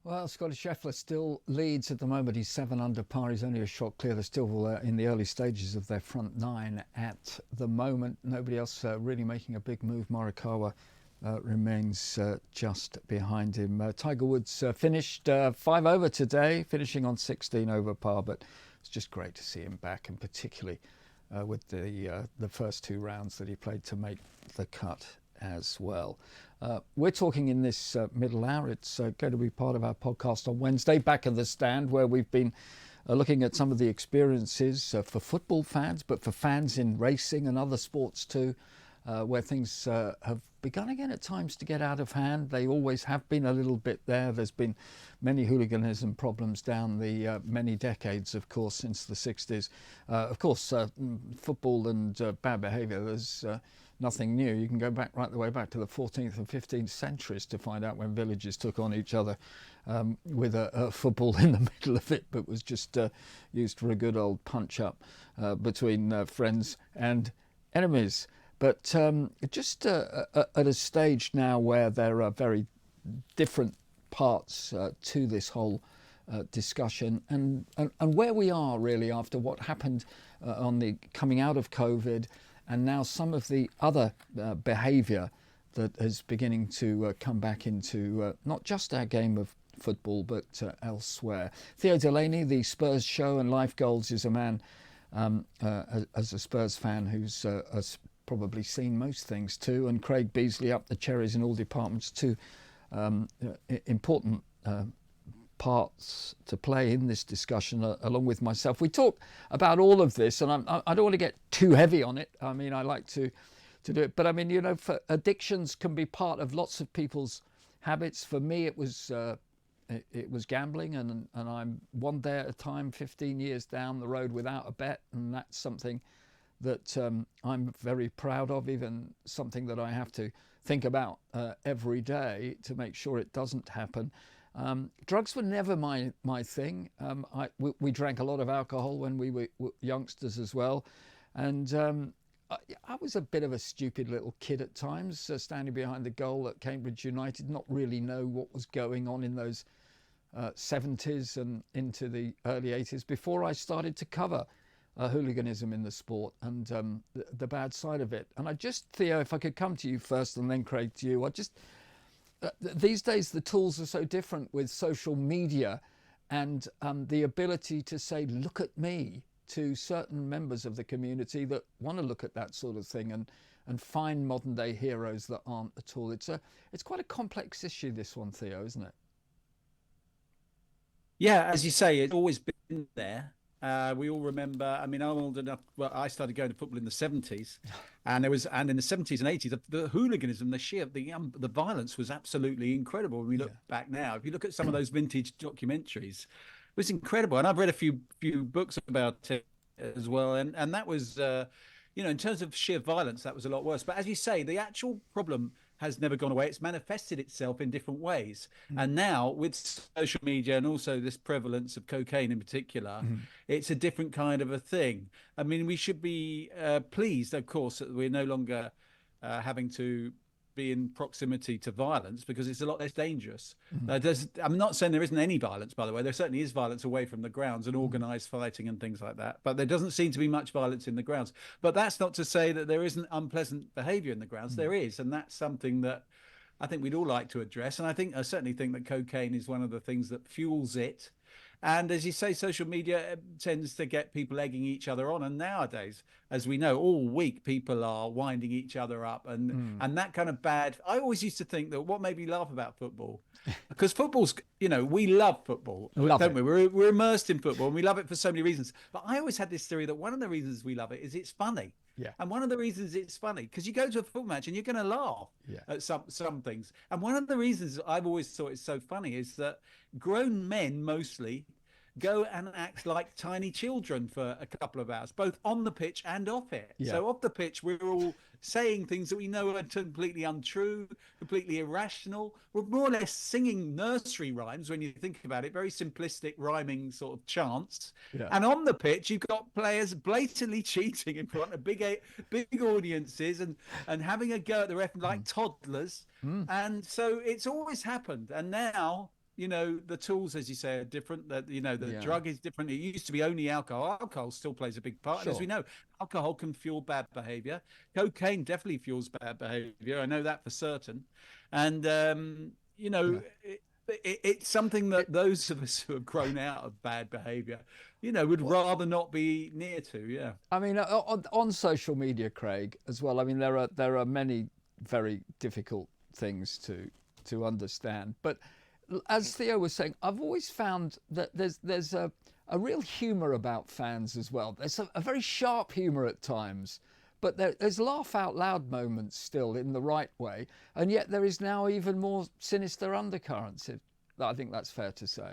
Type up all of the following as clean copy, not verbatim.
Well, Scottish Scheffler still leads at the moment. He's 7 under par. He's only a shot clear. They're still in the early stages of their front nine at the moment. Nobody else really making a big move. Morikawa remains just behind him. Tiger Woods finished 5 over today, finishing on 16 over par, but it's just great to see him back, and particularly with the first 2 rounds that he played to make the cut as well. We're talking in this middle hour. It's going to be part of our podcast on Wednesday, Back in the Stand, where we've been looking at some of the experiences for football fans, but for fans in racing and other sports too, where things have begun again at times to get out of hand. They always have been a little bit there. There's been many hooliganism problems down the many decades, of course, since the 60s. Of course, football and bad behaviour, there's nothing new. You can go back right the way back to the 14th and 15th centuries to find out when villages took on each other with a football in the middle of it, but was just used for a good old punch-up between friends and enemies. But just at a stage now where there are very different parts to this whole discussion, and where we are really after what happened on the coming out of COVID, and now some of the other behaviour that is beginning to come back into not just our game of football but elsewhere. Theo Delaney, the Spurs show and life goals, is a man as a Spurs fan who's has probably seen most things too, and Craig Beasley up the cherries in all departments too. Important parts to play in this discussion along with myself. We talk about all of this, and I don't want to get too heavy on it. I mean, I like to do it, but I mean, you know, for addictions can be part of lots of people's habits. For me, it was gambling, and I'm one day at a time, 15 years down the road without a bet, and that's something that I'm very proud of, even something that I have to think about every day to make sure it doesn't happen. Drugs were never my thing. We drank a lot of alcohol when we were youngsters as well, and I was a bit of a stupid little kid at times, standing behind the goal at Cambridge United, not really know what was going on in those 70s and into the early 80s before I started to cover hooliganism in the sport and the bad side of it. And Theo, if I could come to you first and then Craig to you, these days the tools are so different with social media and the ability to say, look at me, to certain members of the community that want to look at that sort of thing and find modern day heroes that aren't at all. It's quite a complex issue, this one, Theo, isn't it? Yeah, as you say, it's always been there. We all remember. I mean, I'm old enough. Well, I started going to football in the 70s, and in the 70s and 80s, the hooliganism, the violence was absolutely incredible. When we look back now, if you look at some of those vintage documentaries, it was incredible. And I've read a few books about it as well, and that was, in terms of sheer violence, that was a lot worse. But as you say, the actual problem has never gone away. It's manifested itself in different ways. And now with social media and also this prevalence of cocaine in particular, it's a different kind of a thing. I mean, we should be pleased, of course, that we're no longer having to be in proximity to violence, because it's a lot less dangerous. I'm not saying there isn't any violence, by the way. There certainly is violence away from the grounds and organised fighting and things like that. But there doesn't seem to be much violence in the grounds. But that's not to say that there isn't unpleasant behaviour in the grounds. There is, and that's something that I think we'd all like to address. And I certainly think that cocaine is one of the things that fuels it. And as you say, social media tends to get people egging each other on. And nowadays, as we know, all week people are winding each other up and that kind of bad. I always used to think that what made me laugh about football, because football's, we love football, don't we? We're immersed in football and we love it for so many reasons. But I always had this theory that one of the reasons we love it is it's funny. Yeah. And one of the reasons it's funny, because you go to a football match and you're going to laugh at some things. And one of the reasons I've always thought it's so funny is that grown men mostly go and act like tiny children for a couple of hours, both on the pitch and off it. Yeah. So off the pitch, we're all saying things that we know are completely untrue, completely irrational. We're more or less singing nursery rhymes when you think about it, very simplistic rhyming sort of chants. Yeah. And on the pitch, you've got players blatantly cheating in front of big audiences and having a go at the ref like toddlers. And so it's always happened. And now you know, the tools, as you say, are different. That, you know, the Yeah, drug is different. It used to be only alcohol. Alcohol still plays a big part, and as we sure. know, alcohol can fuel bad behavior. Cocaine definitely fuels bad behavior. I know that for certain. And you know, Yeah. it's something It, that those of us who have grown out of bad behavior, you know, would well, rather not be near to. Yeah. I mean, on social media, Craig, as well. I mean, there are many very difficult things to understand. But as Theo was saying, I've always found that there's a real humour about fans as well. There's a very sharp humour at times, but there's laugh out loud moments still in the right way, and yet there is now even more sinister undercurrents. I think that's fair to say.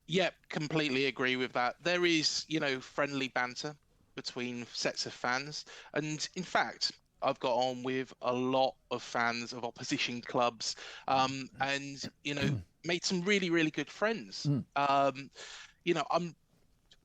Yeah, completely agree with that. There is, friendly banter between sets of fans. And in fact, I've got on with a lot of fans of opposition clubs, and, made some really, really good friends. Mm. You know, I'm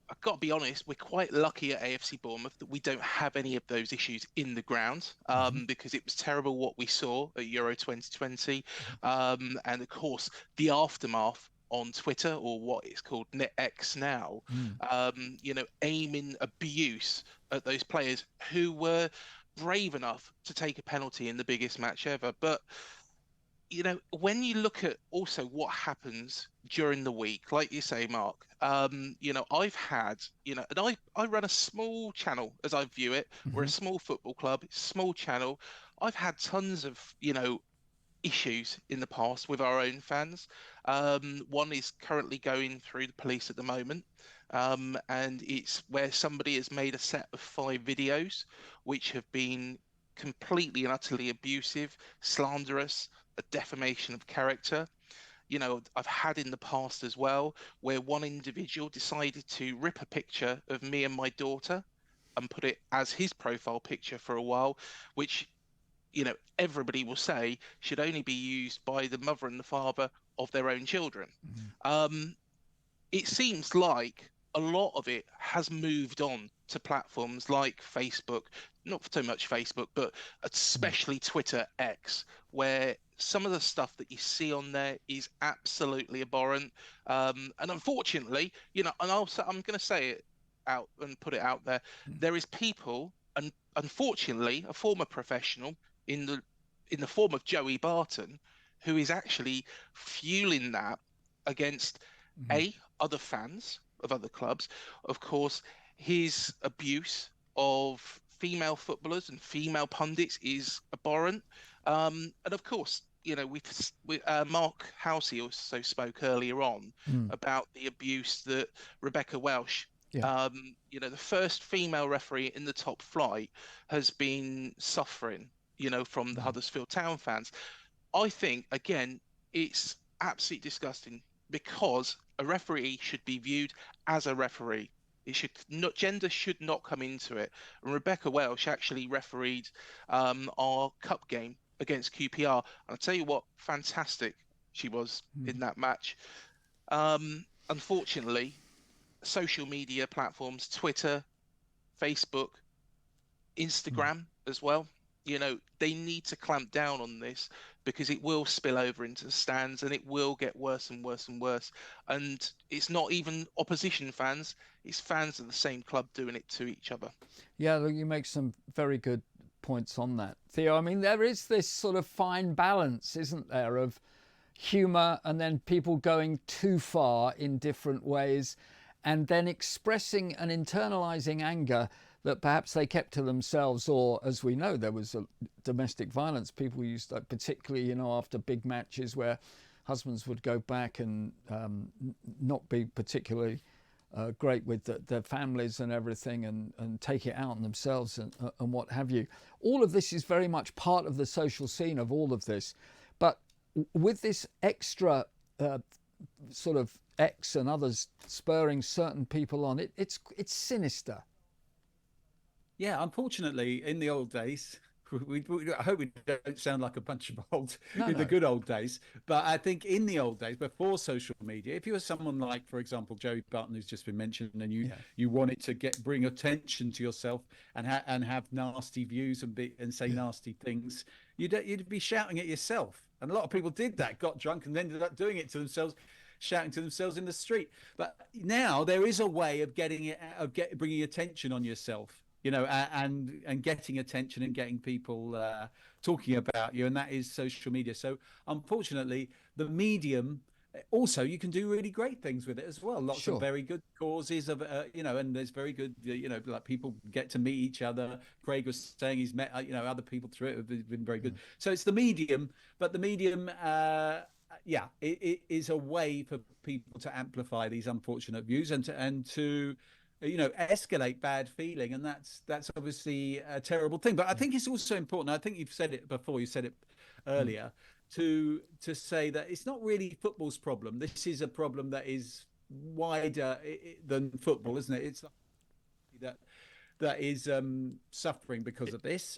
I've got to be honest, we're quite lucky at AFC Bournemouth that we don't have any of those issues in the ground, Mm-hmm. because it was terrible what we saw at Euro 2020. And of course, the aftermath on Twitter, or what it's called NetX now, Mm. aiming abuse at those players who were brave enough to take a penalty in the biggest match ever. But when you look at also what happens during the week, like you say, Mark, I've had, and I run a small channel as I view it. We're a Mm-hmm. small football club, small channel. I've had tons of, issues in the past with our own fans. One is currently going through the police at the moment. And it's where somebody has made a set of 5 videos which have been completely and utterly abusive, slanderous, a defamation of character. I've had in the past as well where one individual decided to rip a picture of me and my daughter and put it as his profile picture for a while, which everybody will say should only be used by the mother and the father of their own children. Mm-hmm. It seems like a lot of it has moved on to platforms like Facebook, not so much Facebook, but especially Twitter X, where some of the stuff that you see on there is absolutely abhorrent. And unfortunately, and I'm going to say it out and put it out there, there is people, and unfortunately, a former professional in the form of Joey Barton, who is actually fueling that against Mm-hmm. other fans of other clubs. Of course, his abuse of female footballers and female pundits is abhorrent. And of course, Mark Housey also spoke earlier on Mm. about the abuse that Rebecca Welsh, Yeah. the first female referee in the top flight, has been suffering, from the Mm. Huddersfield Town fans. I think, again, it's absolutely disgusting because a referee should be viewed as a referee. It should not, gender should not come into it. And Rebecca Welsh actually refereed our cup game against QPR. And I'll tell you what, fantastic she was in that match. Unfortunately, social media platforms, Twitter, Facebook, Mm. Instagram as well. They need to clamp down on this because it will spill over into the stands and it will get worse and worse and worse. And it's not even opposition fans, it's fans of the same club doing it to each other. Yeah, look, you make some very good points on that, Theo. I mean, there is this sort of fine balance, isn't there, of humour and then people going too far in different ways and then expressing and internalising anger that perhaps they kept to themselves, or as we know, there was a domestic violence. People used that, particularly, after big matches where husbands would go back and not be particularly great with their families and everything, and take it out on themselves and what have you. All of this is very much part of the social scene of all of this. But with this extra sort of X and others spurring certain people on, it's sinister. Yeah, unfortunately, in the old days, I hope we don't sound like a bunch of old No, in the no. good old days. But I think in the old days, before social media, if you were someone like, for example, Joey Barton, who's just been mentioned, and Yeah. you wanted to bring attention to yourself and have nasty views and say nasty things, you'd be shouting at yourself. And a lot of people did that, got drunk, and ended up doing it to themselves, shouting to themselves in the street. But now there is a way of bringing attention on yourself, and getting attention and getting people talking about you, and that is social media. So unfortunately, the medium, also you can do really great things with it as well. Lots Sure. of very good causes of and there's very good like people get to meet each other. Craig was saying he's met other people through it have been very good. So it's the medium, but the medium it is a way for people to amplify these unfortunate views and to escalate bad feeling, and that's obviously a terrible thing. But I think it's also important, I think you've said it before, you said it earlier, to say that it's not really football's problem. This is a problem that is wider than football, isn't it? It's that is suffering because of this.